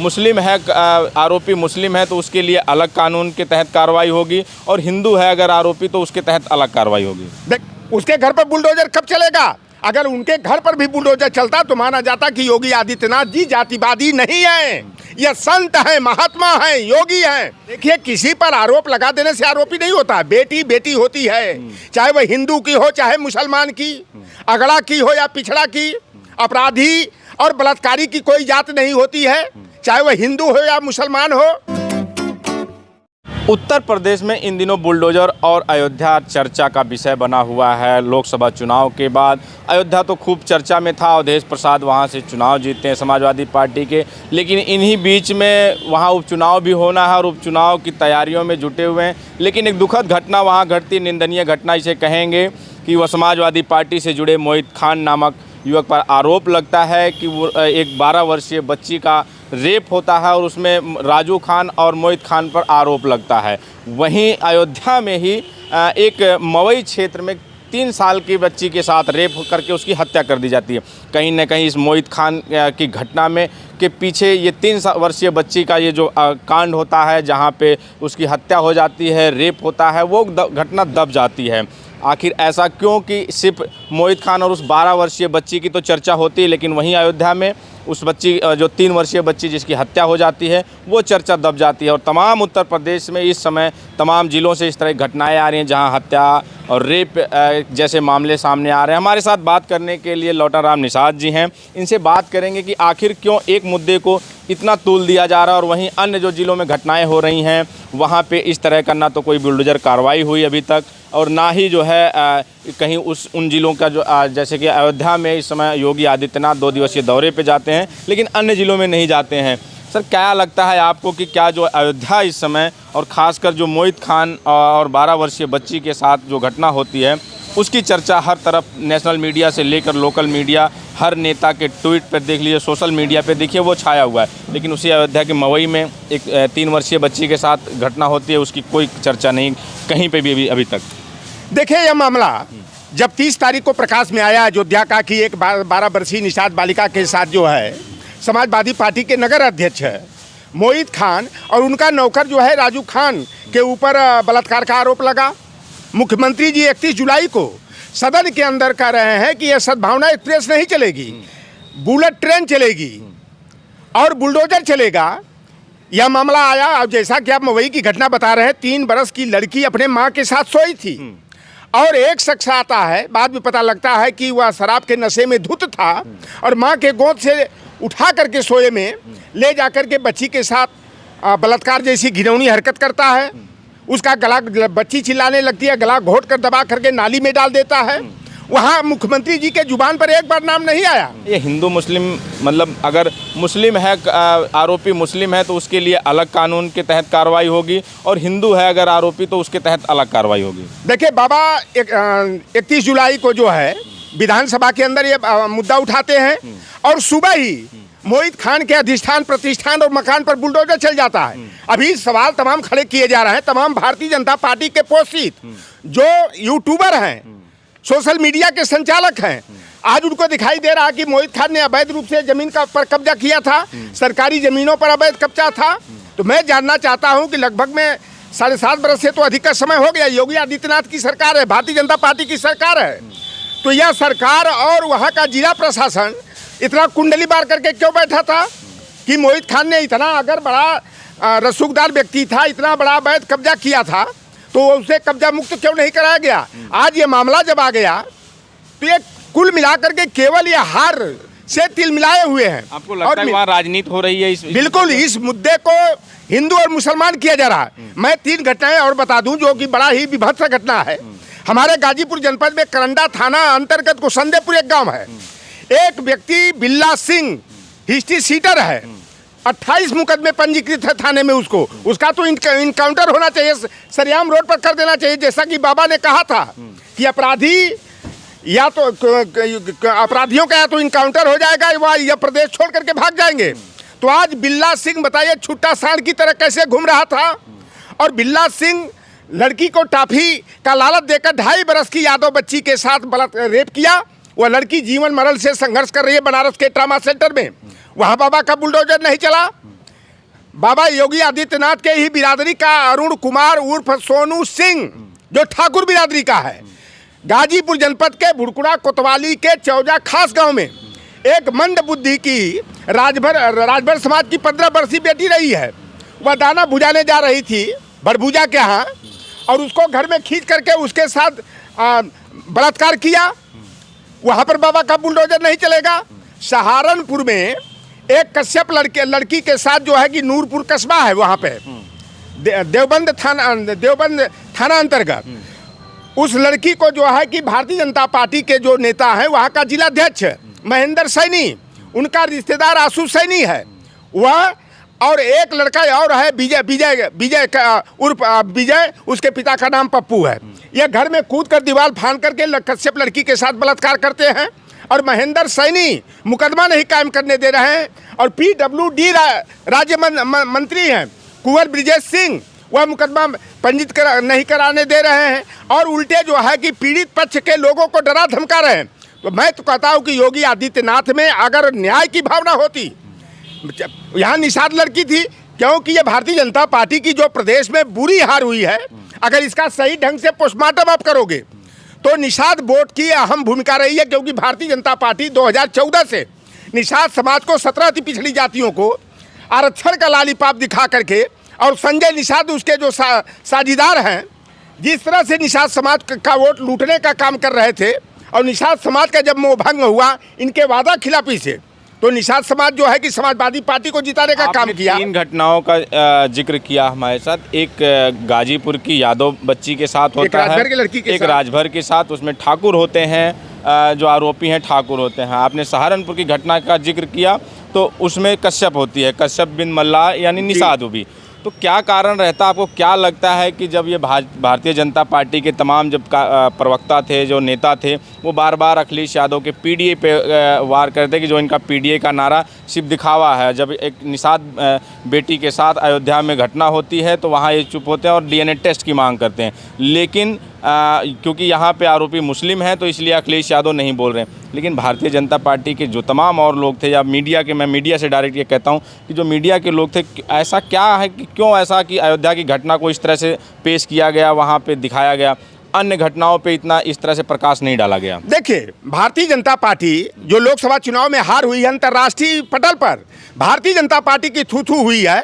मुस्लिम है, आरोपी मुस्लिम है तो उसके लिए अलग कानून के तहत कार्रवाई होगी, और हिंदू है अगर आरोपी तो उसके तहत अलग कार्रवाई होगी। देख, उसके घर पर बुलडोजर कब चलेगा? अगर उनके घर पर भी बुलडोजर चलता तो माना जाता कि योगी आदित्यनाथ जी जातिवादी नहीं है, ये संत है, महात्मा है, योगी है। देखिए, किसी पर आरोप लगा देने से आरोपी नहीं होता। बेटी बेटी होती है, चाहे वह हिंदू की हो चाहे मुसलमान की, अगड़ा की हो या पिछड़ा की। अपराधी और बलात्कारी की कोई जात नहीं होती है, चाहे वह हिंदू हो या मुसलमान हो। उत्तर प्रदेश में इन दिनों बुलडोजर और अयोध्या चर्चा का विषय बना हुआ है। लोकसभा चुनाव के बाद अयोध्या तो खूब चर्चा में था, अवधेश प्रसाद वहां से चुनाव जीते हैं समाजवादी पार्टी के, लेकिन इन्हीं बीच में वहां उपचुनाव भी होना है और उपचुनाव की तैयारियों में जुटे हुए हैं। लेकिन एक दुखद घटना वहां घटती, निंदनीय घटना इसे कहेंगे कि वह समाजवादी पार्टी से जुड़े मोहित खान नामक युवक पर आरोप लगता है कि वो एक 12 वर्षीय बच्ची का रेप होता है और उसमें राजू खान और मोहित खान पर आरोप लगता है। वहीं अयोध्या में ही एक मवई क्षेत्र में 3 साल की बच्ची के साथ रेप करके उसकी हत्या कर दी जाती है। कहीं न कहीं इस मोहित खान की घटना में के पीछे ये 3 वर्षीय बच्ची का ये जो कांड होता है, जहाँ पे उसकी हत्या हो जाती है, रेप होता है, वो घटना दब जाती है। आखिर ऐसा क्यों कि सिर्फ मोहित खान और उस 12 वर्षीय बच्ची की तो चर्चा होती है, लेकिन वहीं अयोध्या में उस बच्ची जो 3 वर्षीय बच्ची जिसकी हत्या हो जाती है वो चर्चा दब जाती है। और तमाम उत्तर प्रदेश में इस समय तमाम ज़िलों से इस तरह की घटनाएं आ रही हैं जहां हत्या और रेप जैसे मामले सामने आ रहे हैं। हमारे साथ बात करने के लिए लौटाराम निषाद जी हैं, इनसे बात करेंगे कि आखिर क्यों एक मुद्दे को इतना तूल दिया जा रहा है और वहीं अन्य जो ज़िलों में घटनाएँ हो रही हैं वहाँ पर इस तरह का ना तो कोई बुलडोजर कार्रवाई हुई अभी तक, और ना ही जो है कहीं उन ज़िलों का जो जैसे कि अयोध्या में इस समय योगी आदित्यनाथ 2 दिवसीय दौरे पे जाते हैं, लेकिन अन्य ज़िलों में नहीं जाते हैं। सर, क्या लगता है आपको कि क्या जो अयोध्या इस समय और ख़ासकर जो मोहित खान और 12 वर्षीय बच्ची के साथ जो घटना होती है उसकी चर्चा हर तरफ नेशनल मीडिया से लेकर लोकल मीडिया, हर नेता के ट्वीट पर देख लीजिए, सोशल मीडिया पे देखिए, वो छाया हुआ है, लेकिन उसी अयोध्या के मवई में एक 3 वर्षीय बच्ची के साथ घटना होती है, उसकी कोई चर्चा नहीं कहीं पर भी अभी तक। देखिए, यह मामला जब 30 तारीख को प्रकाश में आया अयोध्या का कि एक 12 वर्षीय निषाद बालिका के साथ जो है समाजवादी पार्टी के नगर अध्यक्ष है मोहित खान और उनका नौकर जो है राजू खान के ऊपर बलात्कार का आरोप लगा। मुख्यमंत्री जी 31 जुलाई को सदन के अंदर कह रहे हैं कि यह सद्भावना एक्सप्रेस नहीं चलेगी, बुलेट ट्रेन चलेगी और बुलडोजर चलेगा। यह मामला आया। अब जैसा कि आप मवई की घटना बता रहे हैं, 3 बरस की लड़की अपने माँ के साथ सोई थी और एक शख्स आता है, बाद में पता लगता है कि वह शराब के नशे में धुत था और माँ के गोद से उठा करके सोए में ले जाकर के बच्ची के साथ बलात्कार जैसी घिनौनी हरकत करता है। उसका गला, बच्ची चिल्लाने लगती है, गला घोट कर दबा करके नाली में डाल देता है। वहाँ मुख्यमंत्री जी के जुबान पर एक बार नाम नहीं आया। ये हिंदू मुस्लिम, मतलब अगर मुस्लिम है, आरोपी मुस्लिम है तो उसके लिए अलग कानून के तहत कार्रवाई होगी, और हिंदू है अगर आरोपी तो उसके तहत अलग कार्रवाई होगी। देखिए बाबा, 31 जुलाई को जो है विधानसभा के अंदर ये मुद्दा उठाते हैं और सुबह ही मोहित खान के अधिष्ठान प्रतिष्ठान और मकान पर बुलडोजर चल जाता है। अभी सवाल तमाम खड़े किए जा रहे हैं। तमाम भारतीय जनता पार्टी के पोषित जो यूट्यूबर हैं, सोशल मीडिया के संचालक हैं, आज उनको दिखाई दे रहा कि मोहित खान ने अवैध रूप से जमीन पर कब्जा किया था, सरकारी जमीनों पर अवैध कब्जा था। तो मैं जानना चाहता हूं कि लगभग में 7.5 बरस से तो अधिक का समय हो गया, योगी आदित्यनाथ की सरकार है, भारतीय जनता पार्टी की सरकार है, तो यह सरकार और वहाँ का जिला प्रशासन इतना कुंडली बार करके क्यों बैठा था कि मोहित खान ने इतना अगर बड़ा रसूखदार व्यक्ति था, इतना बड़ा अवैध कब्जा किया था, तो उसे कब्जा मुक्त क्यों नहीं कराया गया? आज ये मामला जब आ गया तो ये कुल मिलाकर के केवल ये हार से तिल मिलाए हुए हैं। आपको लगता है वहाँ राजनीति हो रही है? बिल्कुल, इस मुद्दे को हिंदू और मुसलमान किया जा रहा है। मैं 3 घटनाएं और बता दूं जो कि बड़ा ही विभत्स घटना है। हमारे गाजीपुर जनपद में करंडा थाना अंतर्गत कुसंदेपुर एक गाँव है। एक व्यक्ति बिल्ला सिंह हिस्ट्री सीटर है, 28 मुकदमे पंजीकृत है थाने में। उसका तो इनकाउंटर होना चाहिए, सरियाम रोड पर कर देना चाहिए। जैसा कि बाबा ने कहा था कि अपराधी या तो अपराधियों का या तो इनकाउंटर हो जाएगा या प्रदेश छोड़ करके भाग जाएंगे। तो आज बिल्ला सिंह बताइए छुट्टा सांड की तरह कैसे घूम रहा था। और बिल्ला सिंह लड़की को टाफी का लालच देकर 2.5 बरस की यादव बच्ची के साथ रेप किया। वह लड़की जीवन मरण से संघर्ष कर रही है बनारस के ट्रामा सेंटर में। वहाँ बाबा का बुलडोजर नहीं चला। बाबा योगी आदित्यनाथ के ही बिरादरी का अरुण कुमार उर्फ सोनू सिंह, जो ठाकुर बिरादरी का है, गाजीपुर जनपद के भुड़कुड़ा कोतवाली के चौजा खास गांव में एक मंद बुद्धि की राजभर समाज की 15 वर्षीय बेटी रही है। वह दाना भुजाने जा रही थी बड़भुजा के यहाँ, और उसको घर में खींच करके उसके साथ बलात्कार किया। वहाँ पर बाबा का बुलडोजर नहीं चलेगा। सहारनपुर में एक कश्यप लड़की के साथ जो है कि नूरपुर कस्बा है, वहाँ पे देवबंद थाना अंतर्गत उस लड़की को जो है कि भारतीय जनता पार्टी के जो नेता हैं वहाँ का जिलाध्यक्ष महेंद्र सैनी, उनका रिश्तेदार आशु सैनी है वह, और एक लड़का और है विजय उर्फ विजय, उसके पिता का नाम पप्पू है। यह घर में कूद कर दीवार फांद करके कश्यप लड़की के साथ बलात्कार करते हैं, और महेंद्र सैनी मुकदमा नहीं कायम करने दे रहे हैं। और PWD राज्य मंत्री हैं कुंवर ब्रिजेश सिंह, वह मुकदमा पंजीत नहीं कराने दे रहे हैं, और उल्टे जो है कि पीड़ित पक्ष के लोगों को डरा धमका रहे हैं। तो मैं तो कहता हूँ कि योगी आदित्यनाथ में अगर न्याय की भावना होती, यहाँ निषाद लड़की थी, क्योंकि ये भारतीय जनता पार्टी की जो प्रदेश में बुरी हार हुई है, अगर इसका सही ढंग से पोस्टमार्टम आप करोगे तो निषाद वोट की अहम भूमिका रही है। क्योंकि भारतीय जनता पार्टी 2014 से निषाद समाज को 17 अति पिछड़ी जातियों को आरक्षण का लालीपाप दिखा करके, और संजय निषाद उसके जो साझीदार हैं, जिस तरह से निषाद समाज का वोट लूटने का काम कर रहे थे, और निषाद समाज का जब मोह भंग हुआ इनके वादा खिलाफी से, तो निषाद समाज जो है कि समाजवादी पार्टी को जिताने का काम किया। 3 घटनाओं का जिक्र किया हमारे साथ। एक गाजीपुर की यादव बच्ची के साथ होता है, एक राजभर के साथ, उसमें ठाकुर होते हैं, जो आरोपी हैं ठाकुर होते हैं। आपने सहारनपुर की घटना का जिक्र किया तो उसमें कश्यप होती है, कश्यप बिन मल्ला यानी निषाद भी। तो क्या कारण रहता, आपको क्या लगता है कि जब ये भारतीय जनता पार्टी के तमाम जब प्रवक्ता थे, जो नेता थे, वो बार बार अखिलेश यादव के PDA पे वार करते कि जो इनका PDA का नारा सिर्फ दिखावा है, जब एक निषाद बेटी के साथ अयोध्या में घटना होती है तो वहाँ ये चुप होते हैं और DNA टेस्ट की मांग करते हैं। लेकिन क्योंकि यहाँ पे आरोपी मुस्लिम हैं तो इसलिए अखिलेश यादव नहीं बोल रहे हैं। लेकिन भारतीय जनता पार्टी के जो तमाम और लोग थे, या मीडिया के, मैं मीडिया से डायरेक्ट ये कहता हूँ कि जो मीडिया के लोग थे, ऐसा क्या है कि क्यों ऐसा कि अयोध्या की घटना को इस तरह से पेश किया गया, वहाँ पे दिखाया गया, अन्य घटनाओं पे इतना इस तरह से प्रकाश नहीं डाला गया? देखिए, भारतीय जनता पार्टी जो लोकसभा चुनाव में हार हुई है अंतर्राष्ट्रीय पटल पर, भारतीय जनता पार्टी की थू हुई है।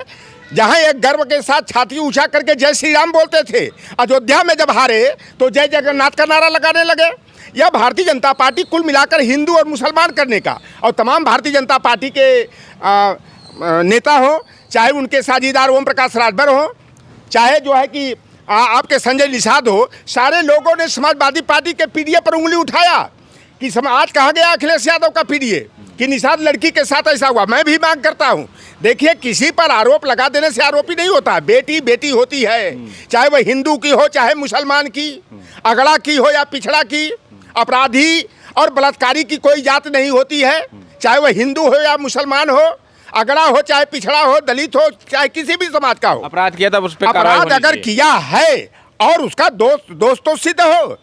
जहां एक गर्व के साथ छाती ऊंचा करके जय श्री राम बोलते थे, अयोध्या में जब हारे तो जय जगन्नाथ का नारा लगाने लगे। यह भारतीय जनता पार्टी कुल मिलाकर हिंदू और मुसलमान करने का, और तमाम भारतीय जनता पार्टी के नेता हो, चाहे उनके साझीदार ओम प्रकाश राजभर हो, चाहे जो है कि आपके संजय निषाद हो, सारे लोगों ने समाजवादी पार्टी के PDA पर उंगली उठाया कि आज कहा गया अखिलेश यादव का PDA कि निषाद लड़की के साथ ऐसा हुआ। मैं भी मांग करता हूं, देखिए, किसी पर आरोप लगा देने से आरोपी नहीं होता, बेटी बेटी होती है, चाहे वह हिंदू की हो चाहे मुसलमान की, अगड़ा की हो या पिछड़ा की, अपराधी और बलात्कारी की कोई जात नहीं होती है, चाहे वह हिंदू हो या मुसलमान हो, अगड़ा हो चाहे पिछड़ा हो, दलित हो चाहे किसी भी समाज का हो। अपराध किया था, उस पर अपराध अगर किया है और उसका दोस्त तो सिद्ध हो।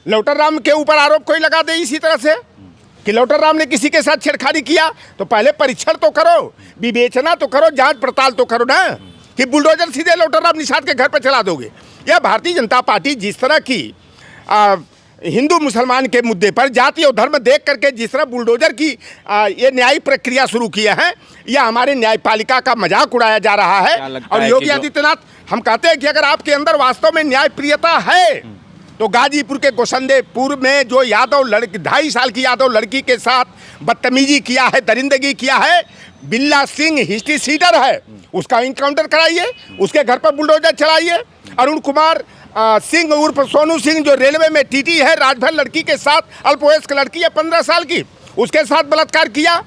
लौटर राम के ऊपर आरोप कोई लगा दे इसी तरह से कि लौटर राम ने किसी के साथ छेड़खानी किया, तो पहले परीक्षण तो करो, विवेचना तो करो, जांच पड़ताल तो करो ना, कि बुलडोजर सीधे लौटर राम निषाद के घर पर चला दोगे। यह भारतीय जनता पार्टी जिस तरह की हिंदू मुसलमान के मुद्दे पर जाति और धर्म देख करके जिस तरह बुलडोजर की ये न्यायिक प्रक्रिया शुरू किया है, यह हमारे न्यायपालिका का मजाक उड़ाया जा रहा है। और योगी आदित्यनाथ, हम कहते हैं कि अगर आपके अंदर वास्तव में न्याय प्रियता है तो गाजीपुर के गोसंदेपुर में जो यादव लड़की 2.5 साल की यादव लड़की के साथ बदतमीजी किया है, दरिंदगी किया है, बिल्ला सिंह हिस्ट्री सीटर है, उसका इनकाउंटर कराइए, उसके घर पर बुलडोजर चलाइए। अरुण कुमार सिंह उर्फ सोनू सिंह जो रेलवे में TT है, राजभर लड़की के साथ, अल्पवयस्क लड़की है 15 साल की, उसके साथ बलात्कार किया,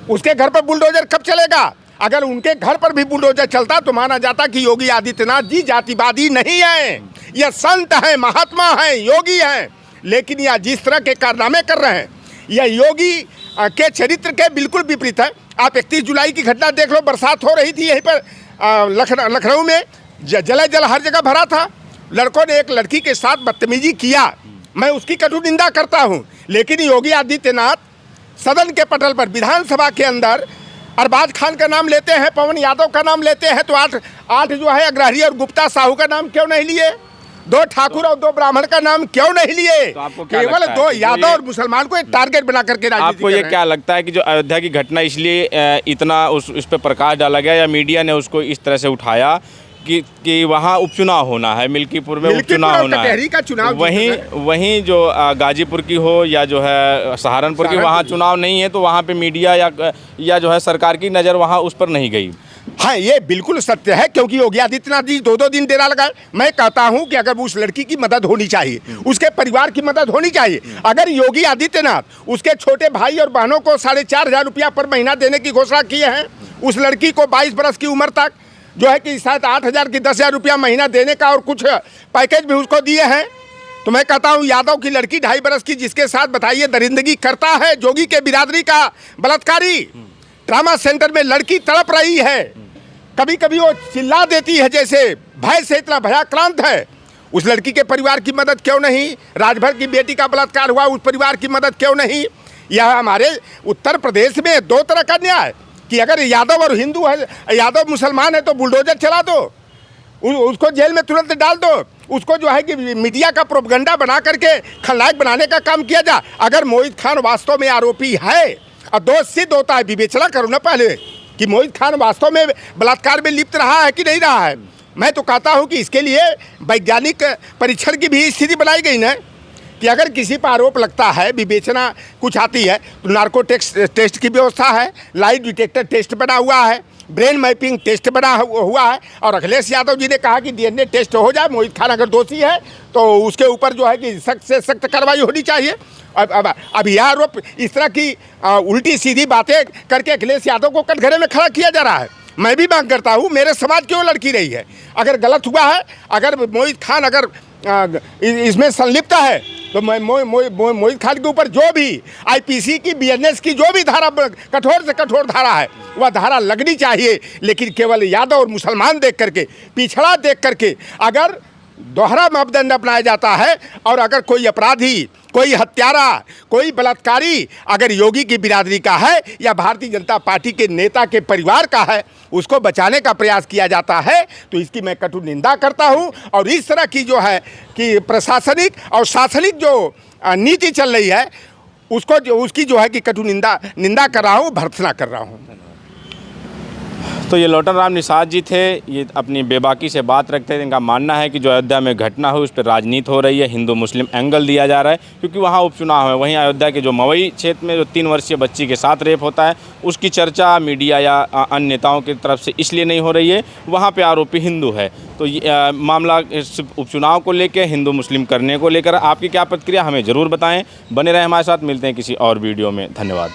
उसके घर पर बुलडोजर कब चलेगा? अगर उनके घर पर भी बुलडोजर चलता तो माना जाता कि योगी आदित्यनाथ जी जातिवादी नहीं हैं, यह संत हैं, महात्मा हैं, योगी हैं। लेकिन यह जिस तरह के कारनामे कर रहे हैं, यह योगी के चरित्र के बिल्कुल विपरीत है। आप 31 जुलाई की घटना देख लो, बरसात हो रही थी यहीं पर लखनऊ में, जल हर जगह भरा था, लड़कों ने एक लड़की के साथ बदतमीजी किया, मैं उसकी कटु निंदा करता हूँ। लेकिन योगी आदित्यनाथ सदन के पटल पर, विधानसभा के अंदर अरबाज खान का नाम लेते हैं, पवन यादव का नाम लेते हैं, तो आठ जो है अग्रहरी और गुप्ता साहू का नाम क्यों नहीं लिए? 2 ठाकुर और 2 ब्राह्मण का नाम क्यों नहीं लिए? तो आपको क्या केवल लगता है 2 कि यादव और मुसलमान को एक टारगेट बना करके राजनीति आपको ये क्या लगता है कि जो अयोध्या की घटना इसलिए इतना उस पर प्रकाश डाला गया या मीडिया ने उसको इस तरह से उठाया कि वहाँ उपचुनाव होना है, मिल्कीपुर में उपचुनाव होना है, कटहरी का चुनाव वहीं जो गाजीपुर की हो या जो है सहारनपुर की, वहाँ चुनाव नहीं है, तो वहाँ पे मीडिया या जो है सरकार की नज़र वहाँ उस पर नहीं गई। हाँ, ये बिल्कुल सत्य है, क्योंकि योगी आदित्यनाथ जी 2-2 दिन डेरा लगाए। मैं कहता हूं कि अगर उस लड़की की मदद होनी चाहिए, उसके परिवार की मदद होनी चाहिए। अगर योगी आदित्यनाथ उसके छोटे भाई और बहनों को 4,500 रुपया पर महीना देने की घोषणा किए हैं, उस लड़की को 22 बरस की उम्र तक जो है कि शायद 8,000 की 10,000 रुपया महीना देने का और कुछ पैकेज भी उसको दिए हैं, तो मैं कहता हूं यादव की लड़की 2.5 बरस की, जिसके साथ बताइए दरिंदगी करता है जोगी के बिरादरी का बलात्कारी, ट्रामा सेंटर में लड़की तड़प रही है, कभी कभी वो चिल्ला देती है, जैसे भय से इतना भयाक्रांत है। उस लड़की के परिवार की मदद क्यों नहीं? राजभर की बेटी का बलात्कार हुआ, उस परिवार की मदद क्यों नहीं? यह हमारे उत्तर प्रदेश में 2 तरह का न्याय कि अगर यादव और हिंदू है, यादव मुसलमान है तो बुलडोजर चला दो, उसको जेल में तुरंत डाल दो, उसको जो है कि मीडिया का प्रोपगंडा बना करके खलनायक बनाने का काम किया जा। अगर मोहित खान वास्तव में आरोपी है और दोष सिद्ध होता है, विवेचना करो ना पहले कि मोहित खान वास्तव में बलात्कार में लिप्त रहा है कि नहीं रहा है। मैं तो कहता हूं कि इसके लिए वैज्ञानिक परीक्षण की भी स्थिति बनाई गई ना, कि अगर किसी पर आरोप लगता है, विवेचना कुछ आती है, तो नार्को टेस्ट की व्यवस्था है, लाई डिटेक्टर टेस्ट बना हुआ है, ब्रेन मैपिंग टेस्ट बना हुआ है, और अखिलेश यादव जी ने कहा कि DNA टेस्ट हो जाए, मोहित खान अगर दोषी है तो उसके ऊपर जो है कि सख्त से सख्त कार्रवाई होनी चाहिए। अब यह आरोप इस तरह की उल्टी सीधी बातें करके अखिलेश यादव को कटघरे में खड़ा किया जा रहा है। मैं भी मांग करता हूँ, मेरे समाज क्यों लड़की रही है? अगर गलत हुआ है, अगर मोहित खान अगर इसमें संलिप्त है, तो मोहित खान के ऊपर जो भी IPC की BNS की जो भी धारा, कठोर से कठोर धारा है, वह धारा लगनी चाहिए। लेकिन केवल यादव और मुसलमान देख करके, पिछड़ा देख करके अगर दोहरा मापदंड अपनाया जाता है, और अगर कोई अपराधी, कोई हत्यारा, कोई बलात्कारी अगर योगी की बिरादरी का है या भारतीय जनता पार्टी के नेता के परिवार का है, उसको बचाने का प्रयास किया जाता है, तो इसकी मैं कटु निंदा करता हूं। और इस तरह की जो है कि प्रशासनिक और शासनिक जो नीति चल रही है, उसकी जो है कि कटु निंदा कर रहा हूं, भर्त्सना कर रहा हूं। तो ये लोटन राम निषाद जी थे, ये अपनी बेबाकी से बात रखते थे। इनका मानना है कि जो अयोध्या में घटना हुई उस पर राजनीति हो रही है, हिंदू मुस्लिम एंगल दिया जा रहा है, क्योंकि वहाँ उपचुनाव है। वहीं अयोध्या के जो मवई क्षेत्र में जो 3 वर्षीय बच्ची के साथ रेप होता है, उसकी चर्चा मीडिया या अन्य नेताओं की तरफ से इसलिए नहीं हो रही है, वहाँ पर आरोपी हिंदू है। तो मामला इस उपचुनाव को लेकर, हिंदू मुस्लिम करने को लेकर आपकी क्या प्रतिक्रिया, हमें ज़रूर बताएँ। बने रहें हमारे साथ, मिलते हैं किसी और वीडियो में। धन्यवाद।